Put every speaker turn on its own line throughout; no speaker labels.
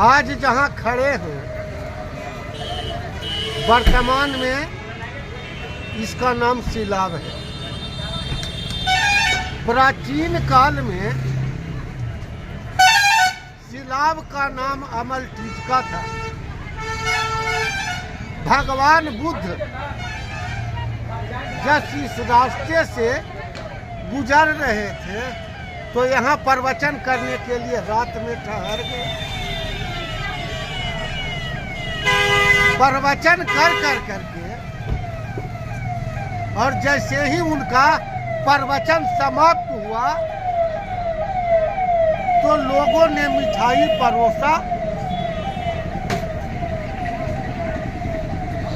आज जहां खड़े हैं वर्तमान में इसका नाम सिलाव है। प्राचीन काल में सिलाव का नाम अमल टीका था। भगवान बुद्ध जब इस रास्ते से गुजर रहे थे तो यहाँ प्रवचन करने के लिए रात में ठहर गए। प्रवचन कर करके और जैसे ही उनका प्रवचन समाप्त हुआ तो लोगों ने मिठाई परोसा।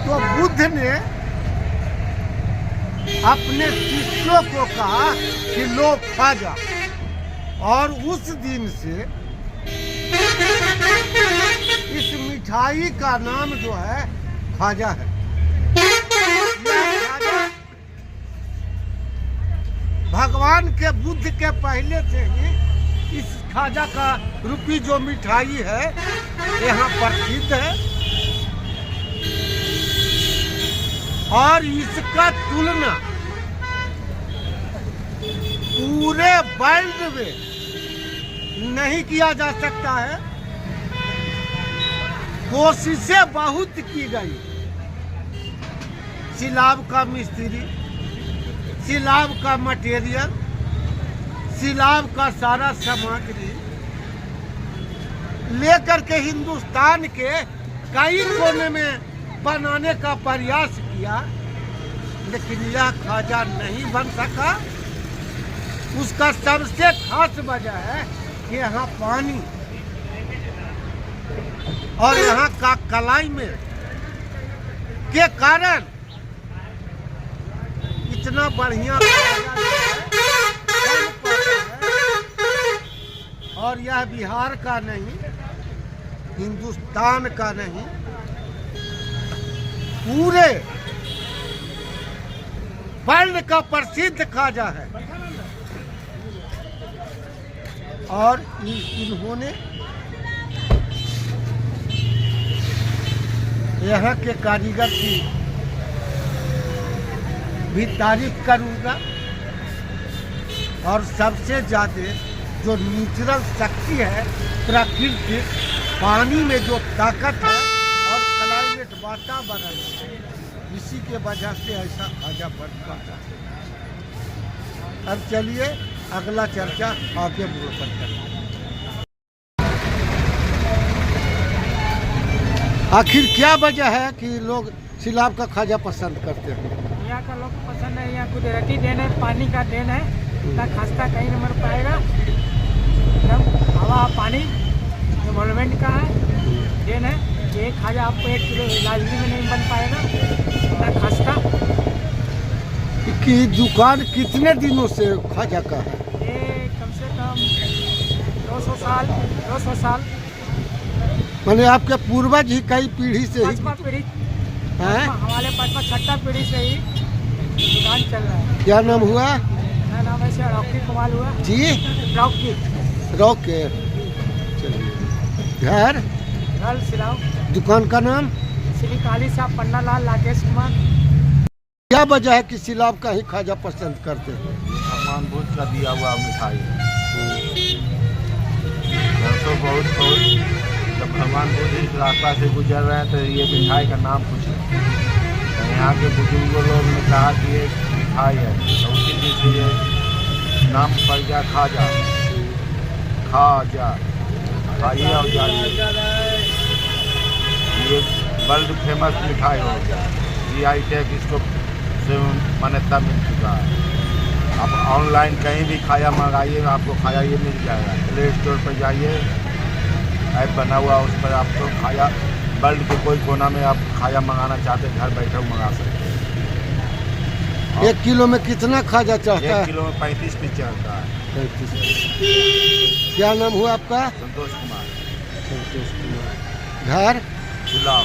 तो बुद्ध ने अपने शिष्यों को कहा कि लो खा जा, और उस दिन से इस मिठाई का नाम जो है खाजा है। भगवान के बुद्ध के पहले से ही इस खाजा का रूपी जो मिठाई है यहाँ प्रसिद्ध है, और इसका तुलना पूरे वर्ल्ड में नहीं किया जा सकता है। कोशिशें बहुत की गई। सिलाव का मिस्त्री, सिलाव का मटेरियल, सिलाव का सारा सामग्री लेकर के हिंदुस्तान के कई कोने में बनाने का प्रयास किया, लेकिन यह खाजा नहीं बन सका। उसका सबसे खास वजह है कि यहाँ पानी और यहाँ का क्लाइमेट के कारण इतना बढ़िया और यह बिहार का नहीं, हिंदुस्तान का नहीं, पूरे वर्ल्ड का प्रसिद्ध खाजा है। और इन्होंने यहाँ के कारीगर की भी तारीफ करूँगा। और सबसे ज़्यादा जो नेचुरल शक्ति है, प्राकृतिक पानी में जो ताकत है और क्लाइमेट वातावरण, इसी के वजह से ऐसा खाजा बन पाता है। अब चलिए अगला चर्चा आगे पर करें। आखिर क्या वजह है कि लोग सिलाव का खाजा पसंद करते हैं?
यहाँ का लोग पसंद है, यहाँ कुदरती देन है, पानी का देन है, ना खस्ता कहीं नहीं मर पाएगा। एकदम हवा पानी डेवलपमेंट का है देन है। ये खाजा आपको 1 किलो लाजमी में नहीं बन पाएगा, ना खस्ता।
कि दुकान कितने दिनों से खाजा का है?
ये कम से कम 200 साल।
मैंने आपके पूर्वज ही कई पीढ़ी से ही
पांचवा पीढ़ी है, हमारे 5वां-6वां पीढ़ी से ही दुकान चल रहा है।
क्या नाम हुआ?
मेरा नाम ऐसे रॉकी कुमार हुआ
जी। रॉकी। चलिए। घर
सिलाव।
दुकान का नाम?
श्री काली साहब पन्ना लाल राकेश कुमार।
क्या वजह है कि सिलाव का ही खाजा पसंद करते हैं?
भगवान बुद्ध का दिया हुआ मिठाई तो बहुत जब भगवान बुद्ध इस रास्ता से गुजर रहे हैं तो ये मिठाई का नाम पूछे। तो यहाँ के बुजुर्गों लोग ने कहा कि ये मिठाई है, तो उसी दिन से ये नाम पड़ गया खाजा। खाइए और जाइए। ये वर्ल्ड फेमस मिठाई हो गया। GI टैग इसको से मान्यता मिल चुका है। आप ऑनलाइन कहीं भी खाया मंगाइए, आपको खाया ये मिल जाएगा। प्ले स्टोर पर जाइए, ऐप बना हुआ, उस पर आपको खाया वर्ल्ड के कोई कोना में आप खाया मंगाना चाहते घर बैठे मंगा सकते हैं।
1 किलो में कितना खाजा चाहता है?
1 किलो में 35 पीस चलता है।
35। क्या नाम हुआ आपका?
संतोष कुमार।
घर?
सिलाव।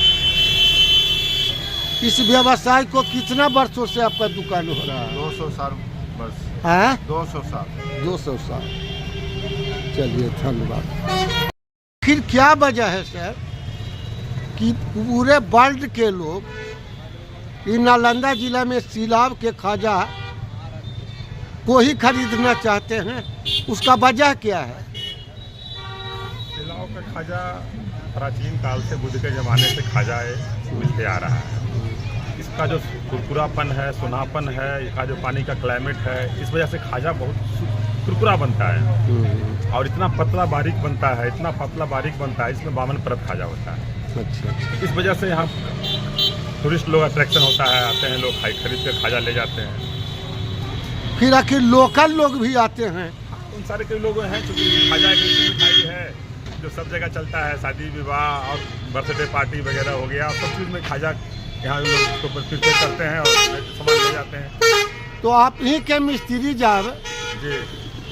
इस व्यवसाय को कितना वर्षों से आपका दुकान हो रहा है?
200 साल वर्ष। 200 साल।
200 साल। चलिए धन्यवाद। आखिर क्या वजह है सर कि पूरे वर्ल्ड के लोग ये नालंदा जिला में सिलाव के खाजा को ही खरीदना चाहते हैं, उसका वजह क्या है?
सिलाव का खाजा प्राचीन काल से बुद्ध के ज़माने से खाजा मिलते आ रहा है। इसका जो कुरकुरापन है, सुनापन है, इसका जो पानी का क्लाइमेट है, इस वजह से खाजा बहुत कुरकुरा बनता है और इतना पतला बारीक बनता है, इतना पतला बारीक बनता है, इसमें 52 परत खाजा होता है।
अच्छा।
इस वजह से यहाँ टूरिस्ट लोग अट्रैक्शन होता है, आते हैं लोग, खरीद कर खाजा ले जाते हैं।
फिर आखिर लोकल लोग भी आते हैं?
उन सारे कई लोग हैं, चूँकि खाजा एक ऐसी मिठाई है जो सब जगह चलता है, शादी विवाह और बर्थडे पार्टी वगैरह हो गया, सब चीज़ में खाजा यहाँ लोग उसको प्रिपेयर करते हैं और सामान ले जाते हैं।
तो आप ही के मिस्त्री जब
जी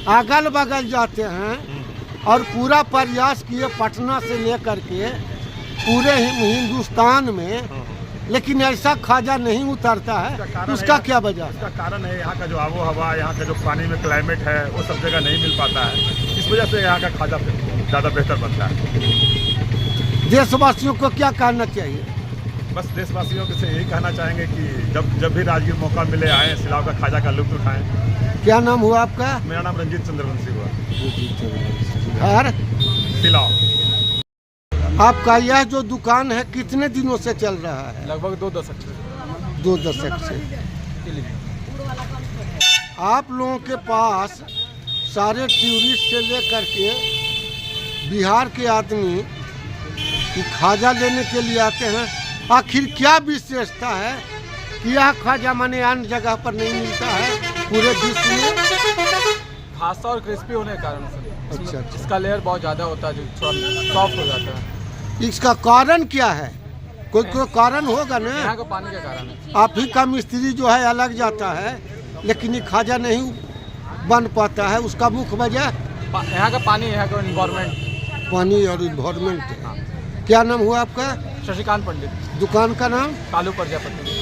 अगल बगल जाते हैं और पूरा प्रयास किए पटना से लेकर के पूरे हिंदुस्तान में, लेकिन ऐसा खाजा नहीं उतरता है, उसका क्या वजह?
इसका कारण है यहाँ का जो आबो हवा, यहाँ का जो पानी में क्लाइमेट है, वो सब जगह नहीं मिल पाता है। इस वजह से यहाँ का खाजा ज़्यादा बेहतर बनता है।
देशवासियों को क्या कहना चाहिए?
बस देशवासियों से यही कहना चाहेंगे कि जब भी राजगीर मौका मिले आएँ, सिलाव का खाजा का लुत्फ उठाएँ।
क्या नाम हुआ आपका?
मेरा नाम रंजीत चंद्रवंशी हुआ।
और
सिलाव
आपका यह जो दुकान है कितने दिनों से चल रहा है?
लगभग 2 दशक से।
2 दशक से। आप लोगों के पास सारे टूरिस्ट से लेकर के बिहार के आदमी कि खाजा लेने के लिए आते हैं, आखिर क्या विशेषता है कि यह खाजा माने अन्य जगह पर नहीं मिलता है पूरे विश्व में?
खासा और क्रिस्पी होने के कारण से।
अच्छा।
इसका लेयर बहुत ज़्यादा होता है, जो थोड़ा सॉफ्ट हो जाता है।
इसका कारण क्या है? कोई कारण होगा ना?
यहाँ का पानी का कारण है।
आप ही का मिस्त्री जो है अलग जाता है, लेकिन ये खाजा नहीं बन पाता है, उसका मुख्य वजह
यहाँ का पानी, यहाँ का इन्वायरमेंट।
पानी और इन्वायरमेंट। क्या नाम हुआ आपका?
शशिकांत पंडित।
दुकान का नाम?
कालू प्रजापति।